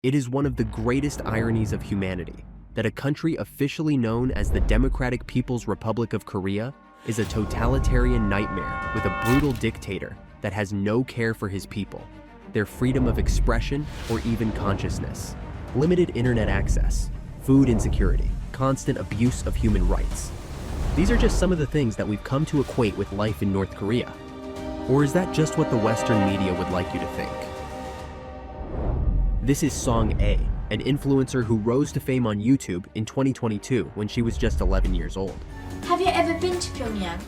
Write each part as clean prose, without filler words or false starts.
It is one of the greatest ironies of humanity that a country officially known as the Democratic People's Republic of Korea is a totalitarian nightmare with a brutal dictator that has no care for his people, their freedom of expression, or even consciousness. Limited internet access, food insecurity, constant abuse of human rights. These are just some of the things that we've come to equate with life in North Korea. Or is that just what the Western media would like you to think? This is Song A, an influencer who rose to fame on YouTube in 2022 when she was just 11 years old. Have you ever been to Pyongyang?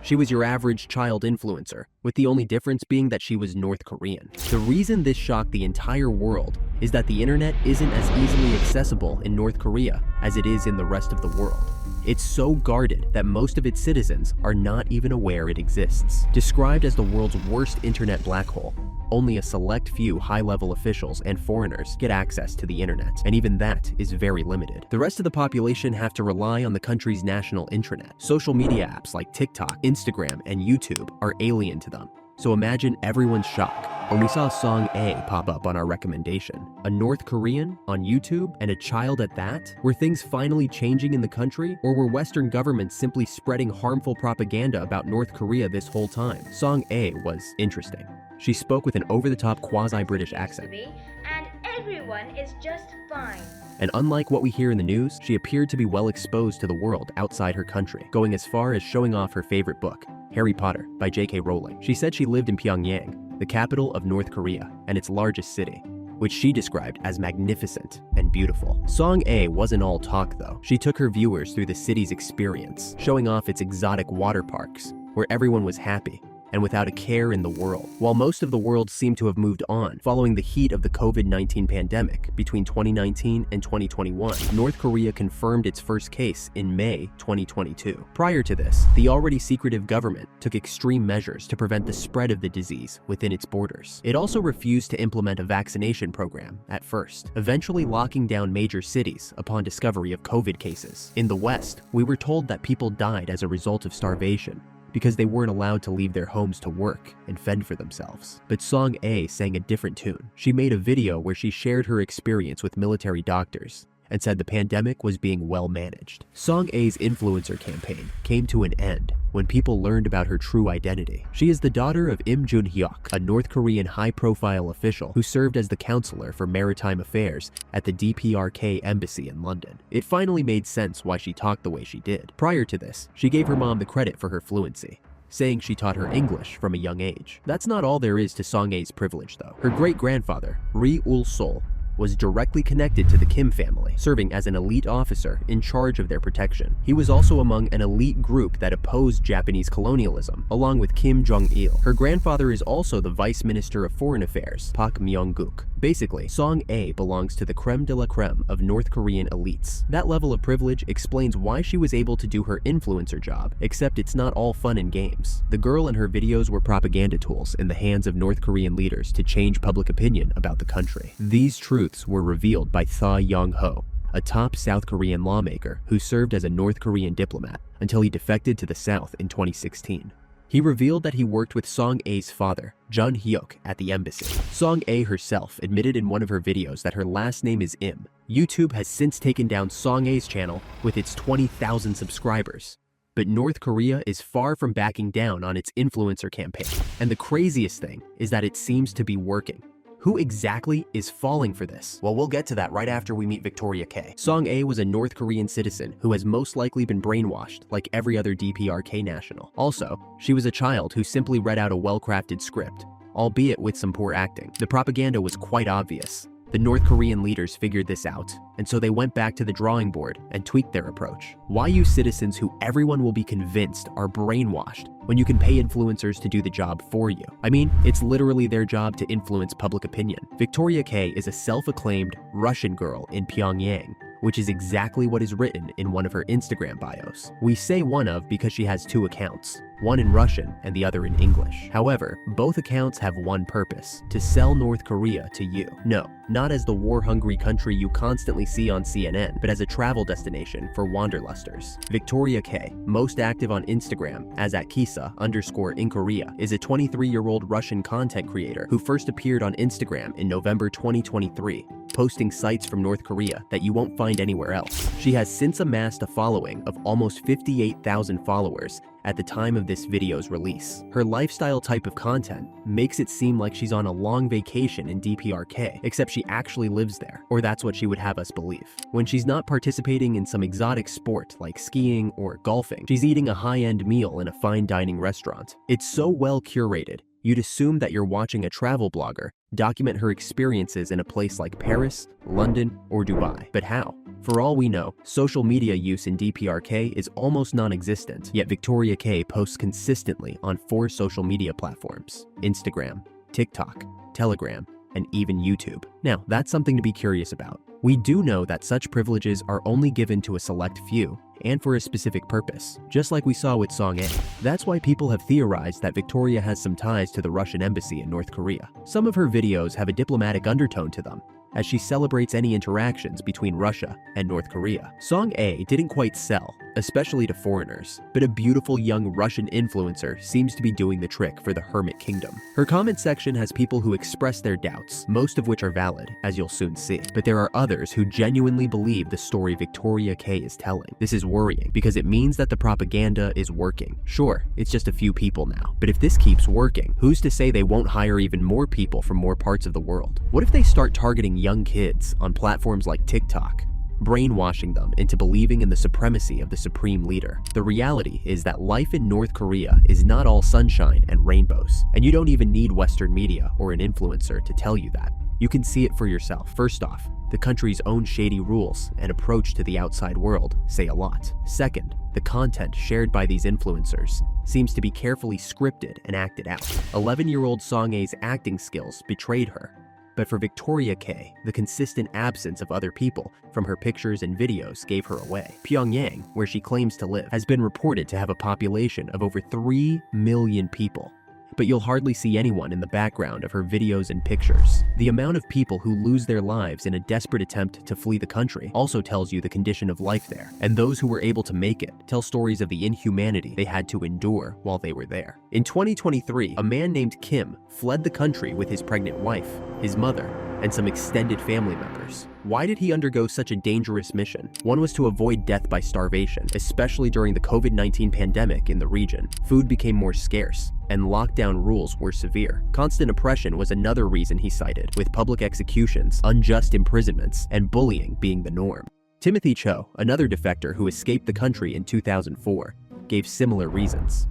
She was your average child influencer, with the only difference being that she was North Korean. The reason this shocked the entire world is that the internet isn't as easily accessible in North Korea as it is in the rest of the world. It's so guarded that most of its citizens are not even aware it exists. Described as the world's worst internet black hole, only a select few high-level officials and foreigners get access to the internet, and even that is very limited. The rest of the population have to rely on the country's national intranet. Social media apps like TikTok, Instagram, and YouTube are alien to them. So imagine everyone's shock when we saw Song A pop up on our recommendation. A North Korean on YouTube, and a child at that? Were things finally changing in the country, or were Western governments simply spreading harmful propaganda about North Korea this whole time? Song A was interesting. She spoke with an over-the-top quasi-British accent. And everyone is just fine. And unlike what we hear in the news, she appeared to be well exposed to the world outside her country, going as far as showing off her favorite book, Harry Potter by J.K. Rowling. She said she lived in Pyongyang, the capital of North Korea, and its largest city, which she described as magnificent and beautiful. Song A wasn't all talk though. She took her viewers through the city's experience, showing off its exotic water parks, where everyone was happy and without a care in the world. While most of the world seemed to have moved on following the heat of the COVID-19 pandemic between 2019 and 2021, North Korea confirmed its first case in May 2022. Prior to this, the already secretive government took extreme measures to prevent the spread of the disease within its borders. It also refused to implement a vaccination program at first, eventually locking down major cities upon discovery of COVID cases. In the West, we were told that people died as a result of starvation, because they weren't allowed to leave their homes to work and fend for themselves. But Song A sang a different tune. She made a video where she shared her experience with military doctors and said the pandemic was being well managed. Song A's influencer campaign came to an end when people learned about her true identity. She is the daughter of Im Jun-hyuk, a North Korean high-profile official who served as the counselor for maritime affairs at the DPRK embassy in London. It finally made sense why she talked the way she did. Prior to this, she gave her mom the credit for her fluency, saying she taught her English from a young age. That's not all there is to Song A's privilege though. Her great-grandfather, Ri Ul-sol, was directly connected to the Kim family, serving as an elite officer in charge of their protection. He was also among an elite group that opposed Japanese colonialism, along with Kim Jong-il. Her grandfather is also the Vice Minister of Foreign Affairs, Park Myung-guk. Basically, Song A belongs to the creme de la creme of North Korean elites. That level of privilege explains why she was able to do her influencer job, except it's not all fun and games. The girl and her videos were propaganda tools in the hands of North Korean leaders to change public opinion about the country. These truths were revealed by Thaw Yong-ho, a top South Korean lawmaker who served as a North Korean diplomat until he defected to the South in 2016. He revealed that he worked with Song A's father, Jun-hyuk, at the embassy. Song A herself admitted in one of her videos that her last name is Im. YouTube has since taken down Song A's channel with its 20,000 subscribers. But North Korea is far from backing down on its influencer campaign. And the craziest thing is that it seems to be working. Who exactly is falling for this? Well, we'll get to that right after we meet Victoria K. Song A was a North Korean citizen who has most likely been brainwashed like every other DPRK national. Also, she was a child who simply read out a well-crafted script, albeit with some poor acting. The propaganda was quite obvious. The North Korean leaders figured this out, and so they went back to the drawing board and tweaked their approach. Why use citizens who everyone will be convinced are brainwashed when you can pay influencers to do the job for you? I mean, it's literally their job to influence public opinion. Victoria K is a self-acclaimed Russian girl in Pyongyang, which is exactly what is written in one of her Instagram bios. We say one of because she has two accounts. one in Russian and the other in English. However, both accounts have one purpose: to sell North Korea to you. No, not as the war-hungry country you constantly see on CNN, but as a travel destination for wanderlusters. Victoria K, most active on Instagram as @Kisa_in_Korea, is a 23-year-old Russian content creator who first appeared on Instagram in November 2023, posting sights from North Korea that you won't find anywhere else. She has since amassed a following of almost 58,000 followers at the time of this video's release. Her lifestyle type of content makes it seem like she's on a long vacation in DPRK, except she actually lives there, or that's what she would have us believe. When she's not participating in some exotic sport like skiing or golfing, she's eating a high-end meal in a fine dining restaurant. It's so well curated, you'd assume that you're watching a travel blogger document her experiences in a place like Paris, London, or Dubai. But how? For all we know, social media use in DPRK is almost non-existent, yet Victoria K posts consistently on 4 social media platforms: Instagram, TikTok, Telegram, and even YouTube. Now, that's something to be curious about. We do know that such privileges are only given to a select few, and for a specific purpose, just like we saw with Song A. That's why people have theorized that Victoria has some ties to the Russian embassy in North Korea. Some of her videos have a diplomatic undertone to them, as she celebrates any interactions between Russia and North Korea. Song A didn't quite sell, especially to foreigners, but a beautiful young Russian influencer seems to be doing the trick for the Hermit Kingdom. Her comment section has people who express their doubts, most of which are valid, as you'll soon see. But there are others who genuinely believe the story Victoria K is telling. This is worrying, because it means that the propaganda is working. Sure, it's just a few people now, but if this keeps working, who's to say they won't hire even more people from more parts of the world? What if they start targeting young kids on platforms like TikTok, brainwashing them into believing in the supremacy of the supreme leader? The reality is that life in North Korea is not all sunshine and rainbows, and you don't even need Western media or an influencer to tell you that. You can see it for yourself. First off, the country's own shady rules and approach to the outside world say a lot. Second, the content shared by these influencers seems to be carefully scripted and acted out. 11-year-old Song A's acting skills betrayed her. But for Victoria K, the consistent absence of other people from her pictures and videos gave her away. Pyongyang, where she claims to live, has been reported to have a population of over 3 million people. But you'll hardly see anyone in the background of her videos and pictures. The amount of people who lose their lives in a desperate attempt to flee the country also tells you the condition of life there. And those who were able to make it tell stories of the inhumanity they had to endure while they were there. In 2023, a man named Kim fled the country with his pregnant wife, his mother, and some extended family members. Why did he undergo such a dangerous mission? One was to avoid death by starvation, especially during the COVID-19 pandemic in the region. Food became more scarce, and lockdown rules were severe. Constant oppression was another reason he cited, with public executions, unjust imprisonments, and bullying being the norm. Timothy Cho, another defector who escaped the country in 2004, gave similar reasons.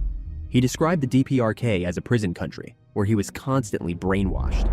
He described the DPRK as a prison country, where he was constantly brainwashed.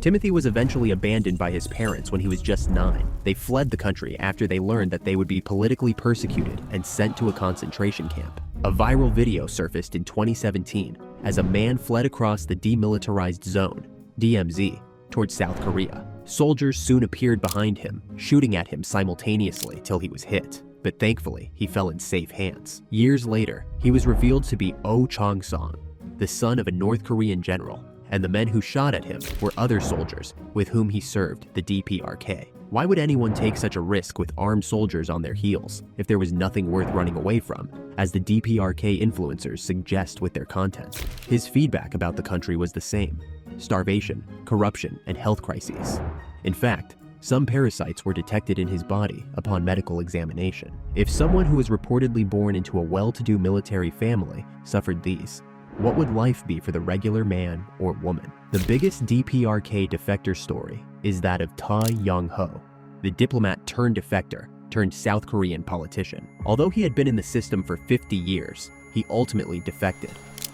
Timothy was eventually abandoned by his parents when he was just 9. They fled the country after they learned that they would be politically persecuted and sent to a concentration camp. A viral video surfaced in 2017 as a man fled across the Demilitarized Zone, DMZ, towards South Korea. Soldiers soon appeared behind him, shooting at him simultaneously till he was hit. But thankfully, he fell in safe hands. Years later, he was revealed to be Oh Chong-song, the son of a North Korean general, and the men who shot at him were other soldiers with whom he served the DPRK. Why would anyone take such a risk with armed soldiers on their heels if there was nothing worth running away from, as the DPRK influencers suggest with their content? His feedback about the country was the same: starvation, corruption, and health crises. In fact, some parasites were detected in his body upon medical examination. If someone who was reportedly born into a well-to-do military family suffered these, what would life be for the regular man or woman? The biggest DPRK defector story is that of Ta Young-ho, the diplomat turned defector turned South Korean politician. Although he had been in the system for 50 years, he ultimately defected,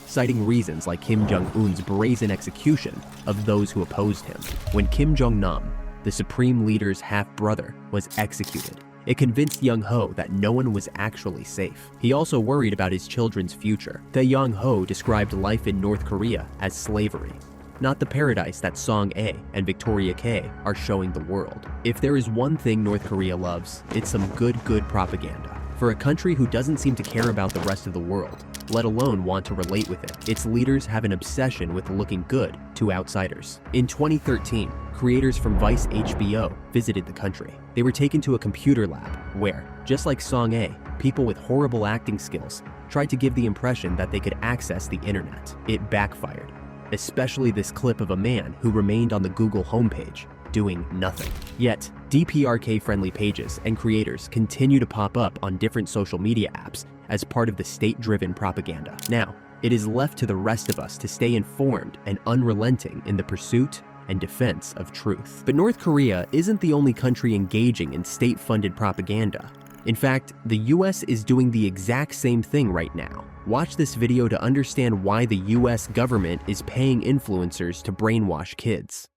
citing reasons like Kim Jong-un's brazen execution of those who opposed him. When Kim Jong-nam, the supreme leader's half-brother, was executed, it convinced Young-ho that no one was actually safe. He also worried about his children's future. The Young-ho described life in North Korea as slavery, not the paradise that Song A and Victoria K are showing the world. If there is one thing North Korea loves, it's some good propaganda. For a country who doesn't seem to care about the rest of the world, let alone want to relate with it. Its leaders have an obsession with looking good to outsiders. In 2013, creators from Vice HBO visited the country. They were taken to a computer lab where, just like Song A, people with horrible acting skills tried to give the impression that they could access the internet. It backfired, especially this clip of a man who remained on the Google homepage, doing nothing. Yet, DPRK-friendly pages and creators continue to pop up on different social media apps as part of the state-driven propaganda. Now, it is left to the rest of us to stay informed and unrelenting in the pursuit and defense of truth. But North Korea isn't the only country engaging in state-funded propaganda. In fact, the US is doing the exact same thing right now. Watch this video to understand why the US government is paying influencers to brainwash kids.